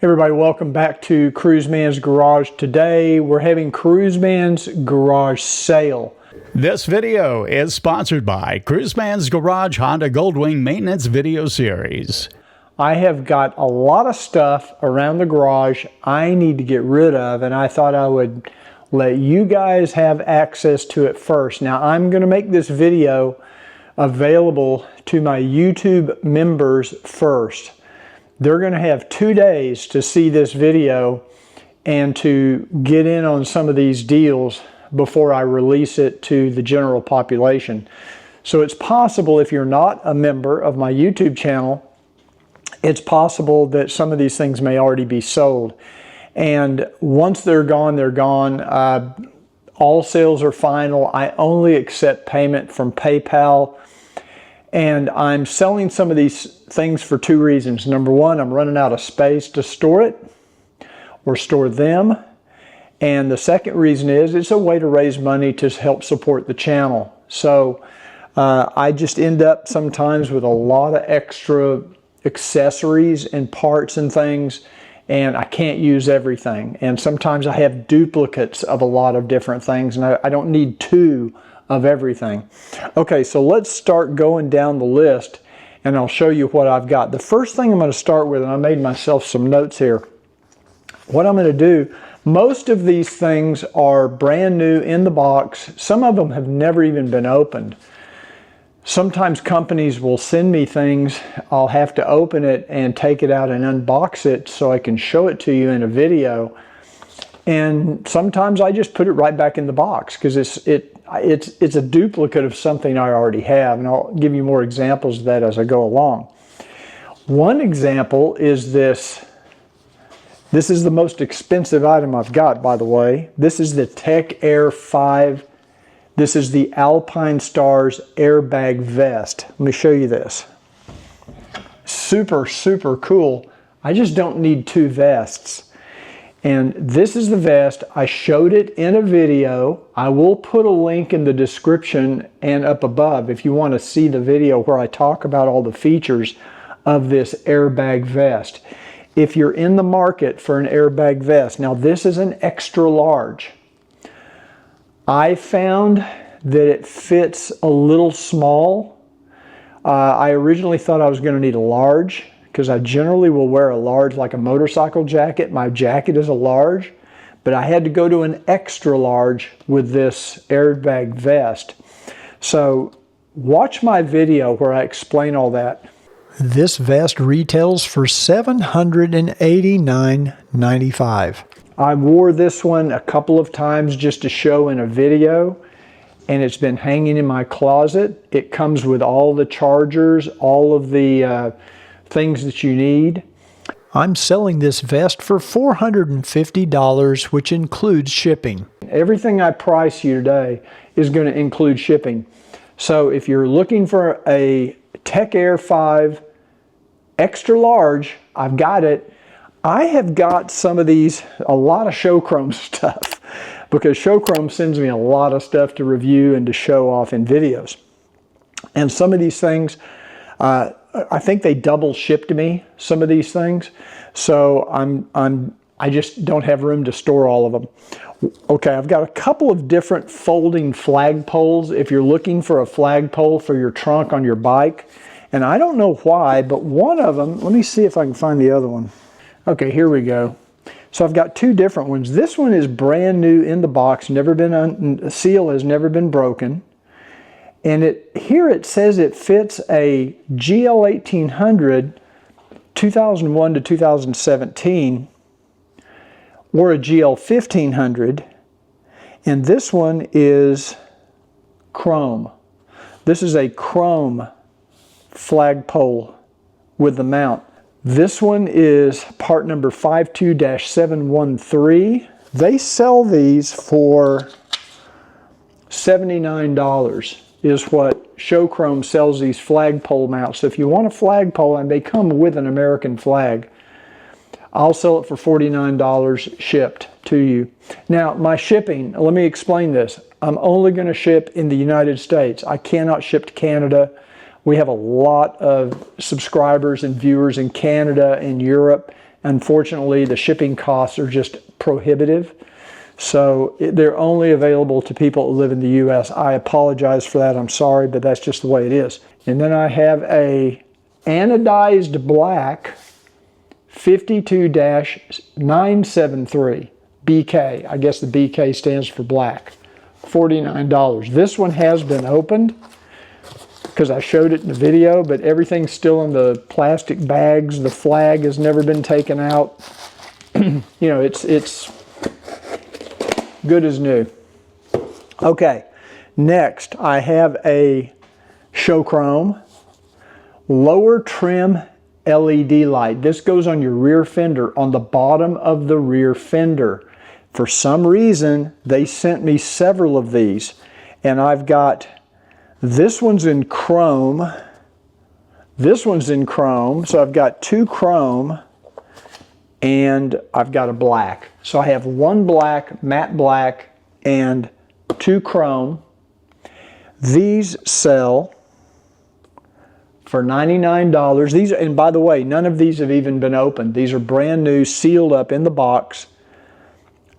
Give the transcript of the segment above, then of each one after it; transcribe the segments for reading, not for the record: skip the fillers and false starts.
Everybody, welcome back to Cruiseman's Garage. Today we're having Cruiseman's Garage sale. This video is sponsored by Cruiseman's Garage Honda Goldwing Maintenance Video Series. I have got a lot of stuff around the garage I need to get rid of, and I thought I would let you guys have access to it first. Now I'm going to make this video available to my YouTube members first. They're going to have 2 days to see this video and to get in on some of these deals before I release it to the general population. So it's possible, if you're not a member of my YouTube channel, it's possible that some of these things may already be sold. And once they're gone, they're gone. All sales are final. I only accept payment from PayPal. And I'm selling some of these things for two reasons. Number one, I'm running out of space to store it or store them. And the second reason is it's a way to raise money to help support the channel. So I just end up sometimes with a lot of extra accessories and parts and things, and I can't use everything. And sometimes I have duplicates of a lot of different things, and I don't need two of everything. Okay, so let's start going down the list and I'll show you what I've got. The first thing I'm going to start with, and I made myself some notes here, what I'm going to do, most of these things are brand new in the box. Some of them have never even been opened. Sometimes companies will send me things, I'll have to open it and take it out and unbox it so I can show it to you in a video. And sometimes I just put it right back in the box because it's a duplicate of something I already have, and I'll give you more examples of that as I go along. One example is this. This is the most expensive item I've got, by the way. This is the Tech Air 5. This is the Alpine Stars airbag vest. Let me show you this. Super, super cool. I just don't need two vests. And this is the vest. I showed it in a video. I will put a link in the description and up above if you want to see the video where I talk about all the features of this airbag vest. If you're in the market for an airbag vest, now this is an extra large. I found that it fits a little small. I originally thought I was going to need a large, because I generally will wear a large like a motorcycle jacket. My jacket is a large, but I had to go to an extra large with this airbag vest. So watch my video where I explain all that. This vest retails for $789.95. I wore this one a couple of times just to show in a video, and it's been hanging in my closet. It comes with all the chargers, all of the things that you need. I'm selling this vest for $450, which includes shipping. Everything I price you today is going to include shipping. So if you're looking for a Tech Air 5 extra large, I've got it. I have got some of these, a lot of Showchrome stuff, because Showchrome sends me a lot of stuff to review and to show off in videos. And some of these things, I think they double shipped me some of these things, so I just don't have room to store all of them. Okay, I've got a couple of different folding flagpoles if you're looking for a flagpole for your trunk on your bike. And I don't know why, but one of them, let me see if I can find the other one. Okay, here we go. So I've got two different ones. This one is brand new in the box, the seal has never been broken. And here it says it fits a GL 1800 2001 to 2017 or a GL 1500, and this one is chrome. This is a chrome flagpole with the mount. This one is part number 52-713. They sell these for $79. Is what Showchrome sells these flagpole mounts. So if you want a flagpole, and they come with an American flag, I'll sell it for $49 shipped to you. Now, my shipping, let me explain this. I'm only going to ship in the United States. I cannot ship to Canada. We have a lot of subscribers and viewers in Canada and Europe Unfortunately, the shipping costs are just prohibitive. So they're only available to people who live in the US. I apologize for that. I'm sorry, but that's just the way it is. And then I have a anodized black 52-973 BK. I guess the BK stands for black. $49. This one has been opened because I showed it in the video, but everything's still in the plastic bags. The flag has never been taken out. You know, it's good as new. Okay, next I have a Showchrome lower trim LED light. This goes on your rear fender, on the bottom of the rear fender. For some reason, they sent me several of these, and I've got, this one's in chrome, this one's in chrome, so I've got two chrome, and I've got a black. So I have one black, matte black, and two chrome. These sell for $99. These, and by the way, none of these have even been opened. These are brand new, sealed up in the box.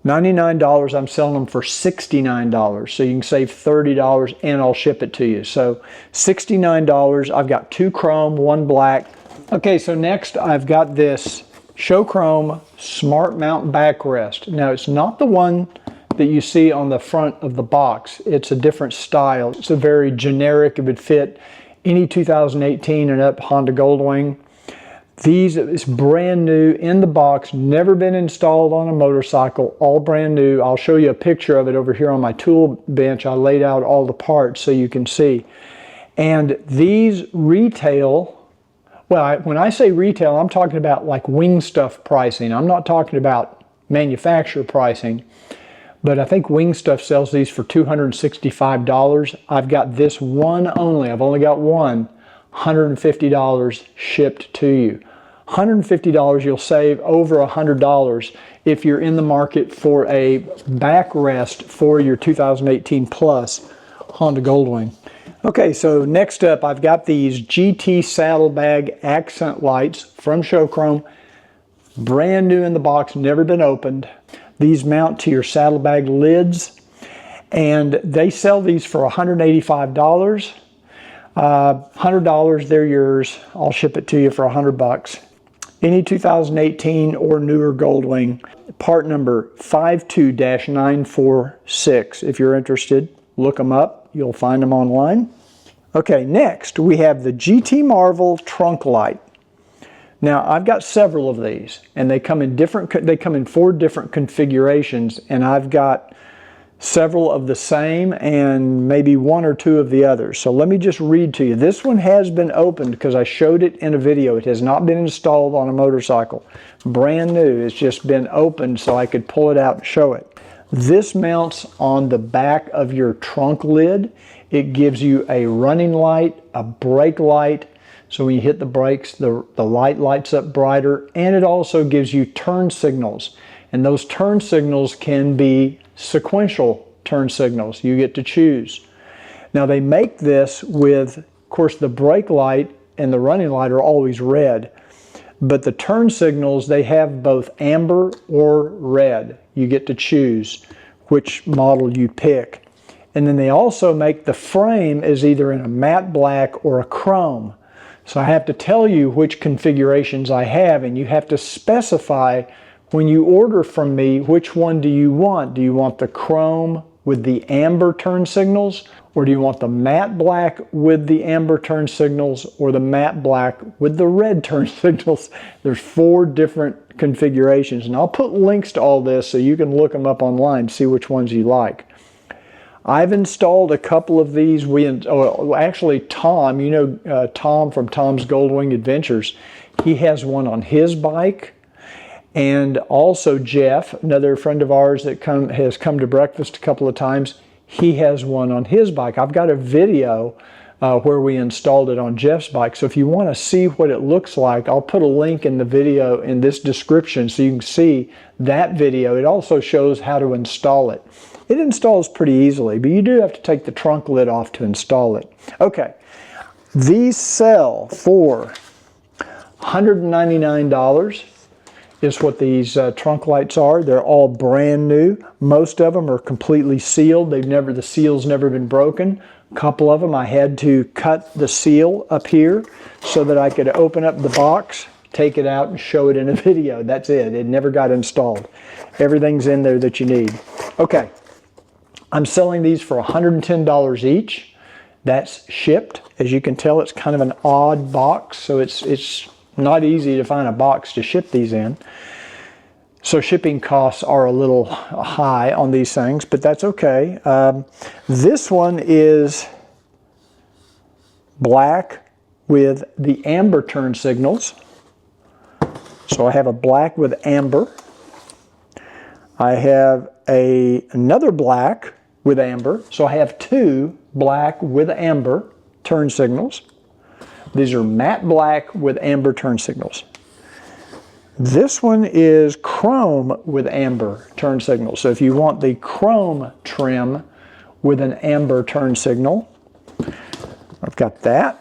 $99, I'm selling them for $69. So you can save $30 and I'll ship it to you. So $69, I've got two chrome, one black. Okay, so next I've got this Showchrome Smart Mount Backrest. Now it's not the one that you see on the front of the box. It's a different style. It's a very generic, it would fit any 2018 and up Honda Goldwing. These is brand new in the box, never been installed on a motorcycle, all brand new. I'll show you a picture of it over here on my tool bench. I laid out all the parts so you can see. And these retail, well, when I say retail, I'm talking about like wing stuff pricing. I'm not talking about manufacturer pricing. But I think Wing Stuff sells these for $265. I've got this one only. I've only got one. $150 shipped to you. $150, you'll save over $100 if you're in the market for a backrest for your 2018 Plus Honda Goldwing. Okay, so next up I've got these GT saddlebag accent lights from Showchrome. Brand new in the box, never been opened. These mount to your saddlebag lids, and they sell these for $185. $100, they're yours. I'll ship it to you for $100. Any 2018 or newer Goldwing, part number 52-946. If you're interested, look them up. You'll find them online. Okay, next we have the GT Marvel trunk light. Now I've got several of these, and they come in 4 different configurations, and I've got several of the same and maybe 1 or 2 of the others. So let me just read to you. This one has been opened because I showed it in a video. It has not been installed on a motorcycle. Brand new. It's just been opened so I could pull it out and show it. This mounts on the back of your trunk lid. It gives you a running light, a brake light. So when you hit the brakes, the light lights up brighter, and it also gives you turn signals. And those turn signals can be sequential turn signals. You get to choose. Now they make this with, of course, the brake light and the running light are always red. But the turn signals, they have both amber or red. You get to choose which model you pick. And then they also make the frame is either in a matte black or a chrome. So I have to tell you which configurations I have, and you have to specify when you order from me, which one do you want? Do you want the chrome with the amber turn signals, or do you want the matte black with the amber turn signals, or the matte black with the red turn signals? There's 4 different configurations, and I'll put links to all this so you can look them up online, see which ones you like. I've installed a couple of these. Actually Tom, you know Tom from Tom's Goldwing Adventures, he has one on his bike. And also Jeff, another friend of ours that has come to breakfast a couple of times, he has one on his bike. I've got a video where we installed it on Jeff's bike. So if you want to see what it looks like, I'll put a link in the video in this description so you can see that video. It also shows how to install it. It installs pretty easily, but you do have to take the trunk lid off to install it. Okay, these sell for $199. is what these trunk lights are. They're all brand new. Most of them are completely sealed. The seal's never been broken. A couple of them I had to cut the seal up here so that I could open up the box, take it out, and show it in a video. That's it. It never got installed. Everything's in there that you need. Okay, I'm selling these for $110 each. That's shipped. As you can tell, it's kind of an odd box, so it's not easy to find a box to ship these in. So shipping costs are a little high on these things, but that's okay. This one is black with the amber turn signals. So I have a black with amber. I have another black with amber. So I have two black with amber turn signals. These are matte black with amber turn signals. This one is chrome with amber turn signals. So if you want the chrome trim with an amber turn signal, I've got that.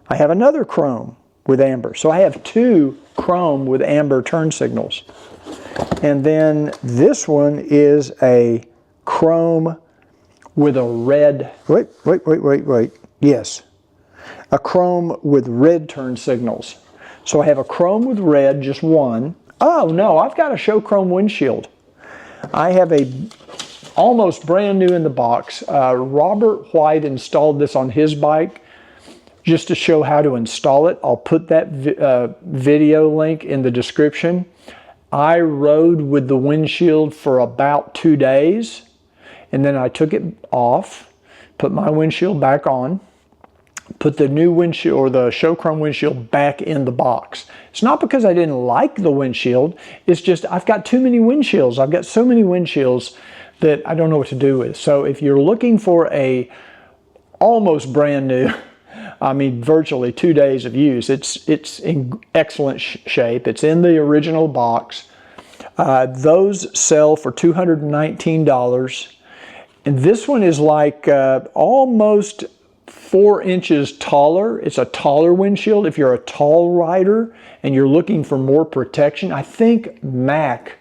I have another chrome with amber. So I have two chrome with amber turn signals. And then this one is a chrome with a red, wait. Yes, a chrome with red turn signals. So I have a chrome with red, just one. Oh no, I've got a show chrome windshield. I have a almost brand new in the box. Robert White installed this on his bike just to show how to install it. I'll put that video link in the description. I rode with the windshield for about 2 days, and then I took it off, put my windshield back on, put the new windshield or the show chrome windshield back in the box. It's not because I didn't like the windshield, it's just I've got too many windshields. I've got so many windshields that I don't know what to do with. So if you're looking for a almost brand new, I mean virtually 2 days of use, it's in excellent shape. It's in the original box. Those sell for $219. And this one is like almost 4 inches taller. It's a taller windshield. If you're a tall rider and you're looking for more protection, I think Mac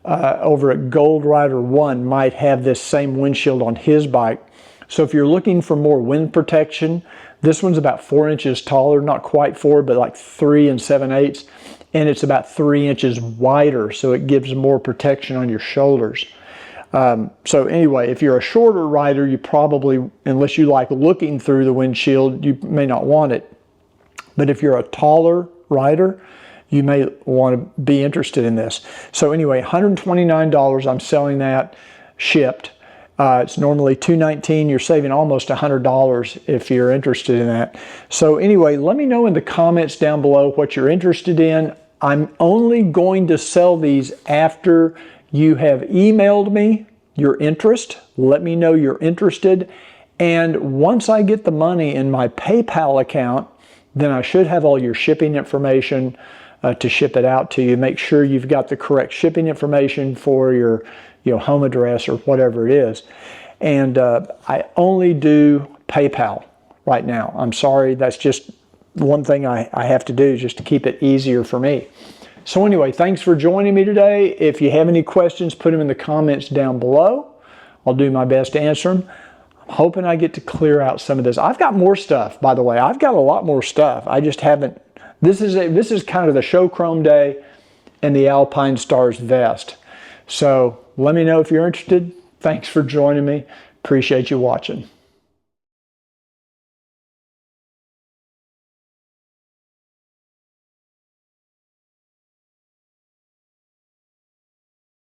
over at Gold Rider 1 might have this same windshield on his bike. So if you're looking for more wind protection, this one's about 4 inches taller, not quite 4, but like 3 7/8, and it's about 3 inches wider, so it gives more protection on your shoulders. So anyway, if you're a shorter rider, you probably, unless you like looking through the windshield, you may not want it. But if you're a taller rider, you may want to be interested in this. So anyway, $129, I'm selling that shipped. It's normally $219. You're saving almost $100 if you're interested in that. So anyway, let me know in the comments down below what you're interested in. I'm only going to sell these after you have emailed me your interest. Let me know you're interested. And once I get the money in my PayPal account, then I should have all your shipping information to ship it out to you. Make sure you've got the correct shipping information for your home address or whatever it is. And I only do PayPal right now. I'm sorry, that's just one thing I have to do just to keep it easier for me. So anyway, thanks for joining me today. If you have any questions, put them in the comments down below. I'll do my best to answer them. I'm hoping I get to clear out some of this. I've got more stuff, by the way. I've got a lot more stuff. I just haven't. This is kind of the show chrome day and the Alpine Stars vest. So let me know if you're interested. Thanks for joining me. Appreciate you watching.